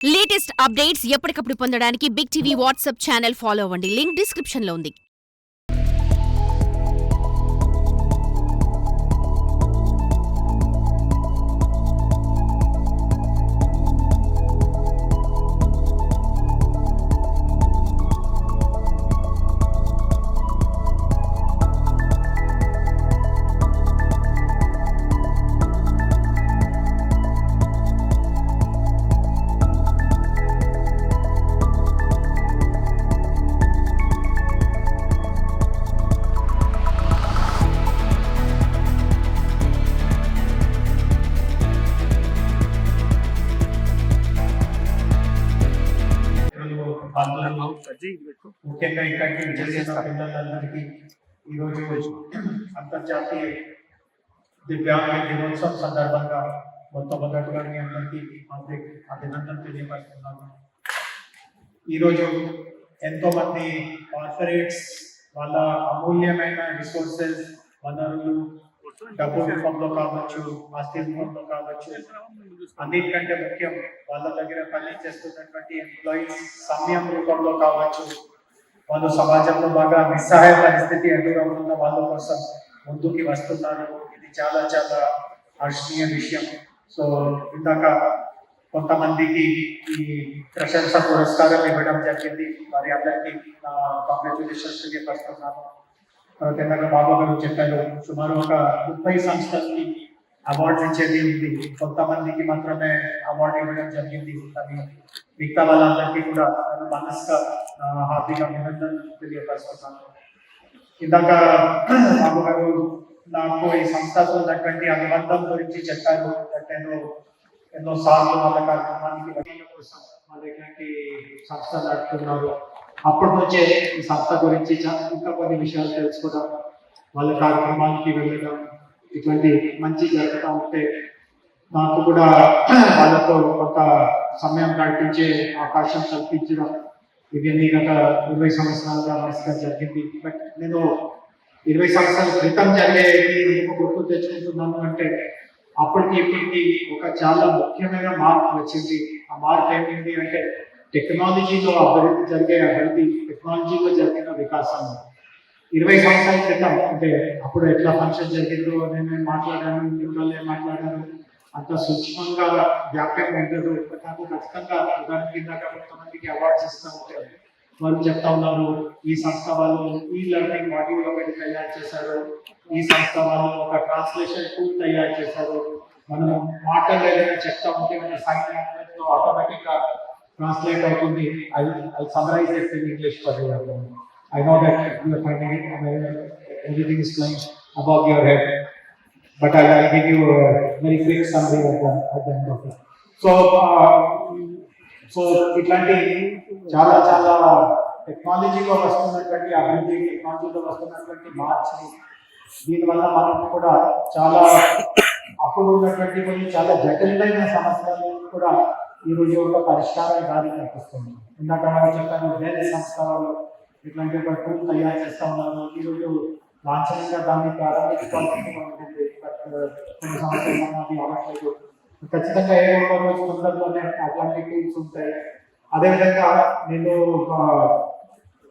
Latest updates ఎప్పటికప్పుడు పొందడానికి big TV WhatsApp channel follow అవ్వండి. లింక్ డిస్క్రిప్షన్ లో ఉంది. ముఖ్యంగా ఇక్కడికి విజయసేన పిల్లలందరికీ ఈరోజు అంతర్జాతీయ దివ్యాంగ దినోత్సవం సందర్భంగా మొట్టమొదటిగా మీ అందరికీ అభినందనలు తెలియపరుస్తున్నాను. ఈరోజు ఎంతోమంది కార్పొరేట్స్ వాళ్ళ అమూల్యమైన రిసోర్సెస్, వనరులు, డబ్బు రూపంలో కావచ్చు, ఆస్తి రూపంలో కావచ్చు, అన్నిటికంటే ముఖ్యం వాళ్ళ దగ్గర పని చేస్తున్నటువంటి ఎంప్లాయీస్ సమయం రూపంలో కావచ్చు, వాళ్ళు సమాజంలో బాగా నిస్సహాయ పరిస్థితి ఎదురవుతున్న వాళ్ళ కోసం ముందుకి వస్తున్నారు. ఇది చాలా చాలా హర్షణీయ విషయం. సో ఇందాక కొంతమందికి ఈ ప్రశంస పురస్కారం ఇవ్వడం జరిగింది. వారి అందరికీ కంగ్రాచులేషన్స్ తెలియపరుస్తున్నాను. తెలంగాణ బాబు గారు చెప్పారు, సుమారు ఒక 30 సంస్థలకి అవార్డ్స్ ఇచ్చేది ఉంది. కొంతమందికి మాత్రమే అవార్డు ఇవ్వడం జరిగింది. కానీ మిగతా వాళ్ళందరికీ కూడా మనస్గా హార్దిక అభినందనలు తెలియపరుస్తున్నాను. ఇందాక బాబు గారు నాకు ఈ సంస్థతో ఉన్నటువంటి అనుబంధం గురించి చెప్పారు. నేను ఎన్నో సార్లు వాళ్ళ కార్యక్రమానికి వెళ్ళడం కోసం వాళ్ళ ఇలాంటి సంస్థ నడుపుతున్నారు. అప్పటి నుంచే ఈ సంస్థ గురించి ఇంకా కొన్ని విషయాలు తెలుసుకోవడం, వాళ్ళ కార్యక్రమానికి వెళ్ళడం, ఇటువంటి మంచి జరుగుతూ ఉంటే నాకు కూడా వాళ్ళతో కొంత సమయం నడిపించే అవకాశం కల్పించడం, ఇవన్నీ గత 20 సంవత్సరాలుగా మనసుగా జరిగింది. బట్ నేను 20 సంవత్సరాల క్రితం జరిగేది ఎందుకు గుర్తు తెచ్చుకుంటున్నాను అంటే, అప్పటికి ఇప్పటికి ఒక చాలా ముఖ్యమైన మార్పు వచ్చింది. ఆ మార్పు ఏమైంది అంటే, టెక్నాలజీలో అభివృద్ధి, టెక్నాలజీలో జరిగిన వికాసం. 20 సంవత్సరాల క్రితం అంటే అప్పుడు ఎట్లా ఫంక్షన్ జరిగిందో నేను మాట్లాడాను, మిమ్మల్ని మాట్లాడాను, అంత సూక్ష్మంగా వ్యాప్యం ఉండదు. నాకు ఖచ్చితంగా ఉదాహరణ కింద కొంతమందికి అవార్డ్స్ ఇస్తూ ఉంటారు. వాళ్ళు చెప్తా ఉన్నారు, ఈ సంస్థ వాళ్ళు ఈ లెర్నింగ్ మాడ్యూల్ ఒకటి తయారు చేశారు, ఈ సంస్థ వాళ్ళు ఒక ట్రాన్స్లేషన్ టూల్ తయారు చేశారు. మనం మాటలు ఏదైనా చెప్తా ఉంటే మన సైన్ లాంగ్వేజ్ లో ఆటోమేటిక్ గా translate అవుతుంది. I'll summarize it in English for you. I know that you are finding it, everything is flying above your head, but I'll give you a very quick summary at the end of it. So ఇట్లాంటి చాలా చాలా టెక్నాలజీలో వస్తున్నటువంటి అభివృద్ధి, టెక్నాలజీలో వస్తున్నటువంటి మార్చి, దీనివల్ల మనం కూడా చాలా అప్పుడు ఉన్నటువంటి కొన్ని చాలా జటిలమైన సమస్యలు కూడా ఈ రోజు ఒక పరిష్కారం దారి కనిపిస్తుంది. ఇందాక మనం చెప్పాను, వేరే సంస్థ వాళ్ళు ఇట్లాంటి ఒక టూల్ తయారు చేస్తా ఉన్నారు. ఈరోజు లాంఛనంగా దాన్ని ప్రారంభించుకోవాల్సి ఉంటుంది. బట్ కొన్ని సంవత్సరాలు అది అవ్వట్లేదు. ఖచ్చితంగా ఏ ఒక్క రోజు తొందరలోనే అట్లాంటి టూల్స్ ఉంటాయి. అదేవిధంగా నేను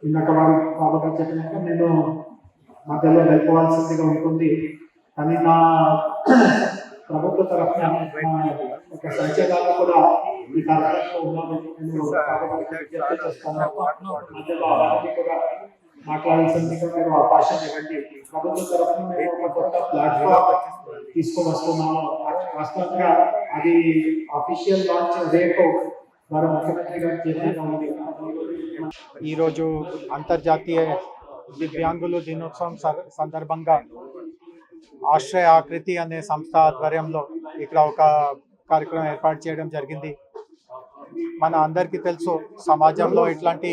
ఇందాక వారు బాబా చెప్పినట్టు నేను మధ్యలో వెళ్ళిపోవాల్సిందిగా ఉంటుంది. కానీ నా ప్రభుత్వ తరఫున ఒక సంచలనాలు కూడా ఈ కార్యక్రమంలో ఉన్నాను. మధ్యలో అవన్నీ కూడా మాట్లాడాల్సిందిగా మీరు అవకాశం ఇవ్వండి. ప్రభుత్వ తరఫున మేము ఒక కొత్త ప్లాట్ఫామ్ తీసుకొని వస్తున్నాము. వాస్తవంగా అది అఫీషియల్ లాంచ్ రేపు వారు ముఖ్యమంత్రి గారు చేసిన ఉంది. ఈరోజు అంతర్జాతీయ దివ్యాంగుల దినోత్సవం సందర్భంగా ఆశ్రయ ఆకృతి అనే సంస్థ ఆధ్వర్యంలో ఇక్కడ ఒక కార్యక్రమం ఏర్పాటు చేయడం జరిగింది. మన అందరికీ తెలుసు, సమాజంలో ఇట్లాంటి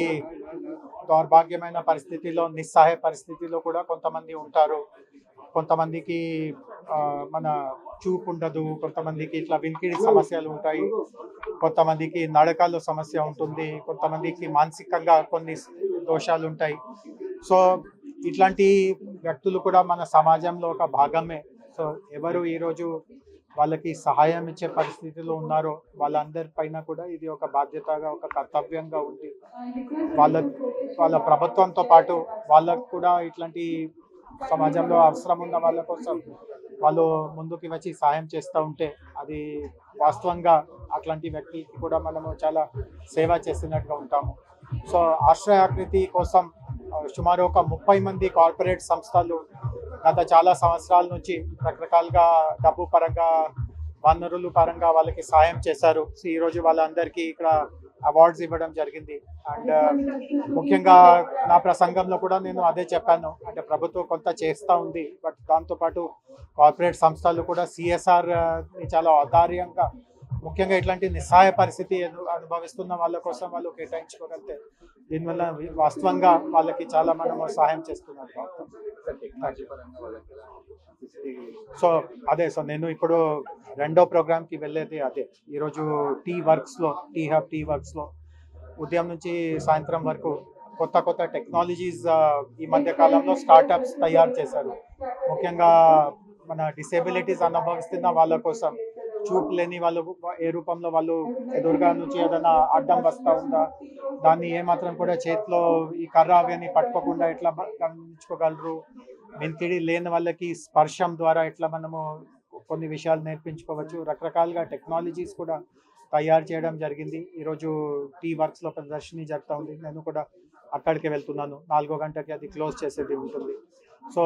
దౌర్భాగ్యమైన పరిస్థితిలో, నిస్సహాయ పరిస్థితిలో కూడా కొంతమంది ఉంటారు. కొంతమందికి మన చూపు ఉండదు, కొంతమందికి ఇట్లా వినికిడి సమస్యలు ఉంటాయి, కొంతమందికి నడకలో సమస్య ఉంటుంది, కొంతమందికి మానసికంగా కొన్ని దోషాలు ఉంటాయి. సో ఇట్లాంటి వ్యక్తులు కూడా మన సమాజంలో ఒక భాగమే. సో ఎవరు ఈరోజు వాళ్ళకి సహాయం ఇచ్చే పరిస్థితిలో ఉన్నారో వాళ్ళందరి పైన కూడా ఇది ఒక బాధ్యతగా ఒక కర్తవ్యంగా ఉంది. వాళ్ళ ప్రభుత్వంతో పాటు వాళ్ళకు కూడా ఇట్లాంటి సమాజంలో అవసరం ఉన్న వాళ్ళ కోసం వాళ్ళు ముందుకు వచ్చి సహాయం చేస్తూ ఉంటే అది వాస్తవంగా అట్లాంటి వ్యక్తులకి కూడా మనము చాలా సేవ చేస్తున్నట్టుగా ఉంటాము. సో ఆశ్రయాకృతి కోసం సుమారు ఒక 30 మంది కార్పొరేట్ సంస్థలు గత చాలా సంవత్సరాల నుంచి రకరకాలుగా డబ్బు పరంగా వనరులు పరంగా వాళ్ళకి సహాయం చేశారు. సో ఈరోజు వాళ్ళందరికీ ఇక్కడ అవార్డ్స్ ఇవ్వడం జరిగింది. అండ్ ముఖ్యంగా నా ప్రసంగంలో కూడా నేను అదే చెప్పాను, అంటే ప్రభుత్వం కొంత చేస్తూ ఉంది, బట్ దాంతోపాటు కార్పొరేట్ సంస్థలు కూడా సిఎస్ఆర్ చాలా ఆధార్యంగా ముఖ్యంగా ఇట్లాంటి నిస్సహాయ పరిస్థితి అనుభవిస్తున్న వాళ్ళ కోసం వాళ్ళు కేటాయించుకోగలిగితే దీనివల్ల వాస్తవంగా వాళ్ళకి చాలా మనము సహాయం చేస్తున్నారు. సో నేను ఇప్పుడు రెండో ప్రోగ్రామ్కి వెళ్ళేది అదే. ఈరోజు టీ వర్క్స్లో ఉదయం నుంచి సాయంత్రం వరకు కొత్త టెక్నాలజీస్ ఈ మధ్య కాలంలో స్టార్టప్స్ తయారు చేశారు. ముఖ్యంగా మన డిసేబిలిటీస్ అనుభవిస్తున్న వాళ్ళ కోసం, చూపు లేని వాళ్ళు ఏ రూపంలో వాళ్ళు ఎదురుగా నుంచి ఏదైనా అడ్డం వస్తూ ఉందా, దాన్ని ఏమాత్రం కూడా చేతిలో ఈ కర్ర అవన్నీ పట్టుకోకుండా ఎట్లా గమనించుకోగలరు, వెంతిడి లేని వాళ్ళకి స్పర్శం ద్వారా ఎట్లా మనము కొన్ని విషయాలు నేర్పించుకోవచ్చు, రకరకాలుగా టెక్నాలజీస్ కూడా తయారు చేయడం జరిగింది. ఈరోజు టీ వర్క్స్లో ప్రదర్శన జరుగుతూ ఉంది. నేను కూడా అక్కడికి వెళ్తున్నాను. 4 గంటలకి అది క్లోజ్ చేసేది ఉంటుంది. సో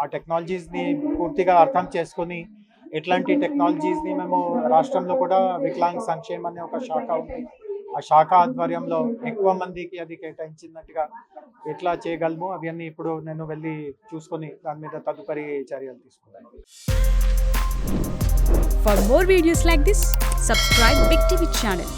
ఆ టెక్నాలజీస్ని పూర్తిగా అర్థం చేసుకొని ఎట్లాంటి టెక్నాలజీస్ని మేము రాష్ట్రంలో కూడా వికలాంగ్ సంక్షేమ అనే ఒక శాఖ ఉంది, ఆ శాఖ ఆధ్వర్యంలో ఎక్కువ మందికి అది కేటాయించినట్టుగా ఎట్లా చేయగలము అవన్నీ ఇప్పుడు నేను వెళ్ళి చూసుకొని దాని మీద తదుపరి చర్యలు తీసుకుంటాను. For more videos like this, subscribe Big TV channel.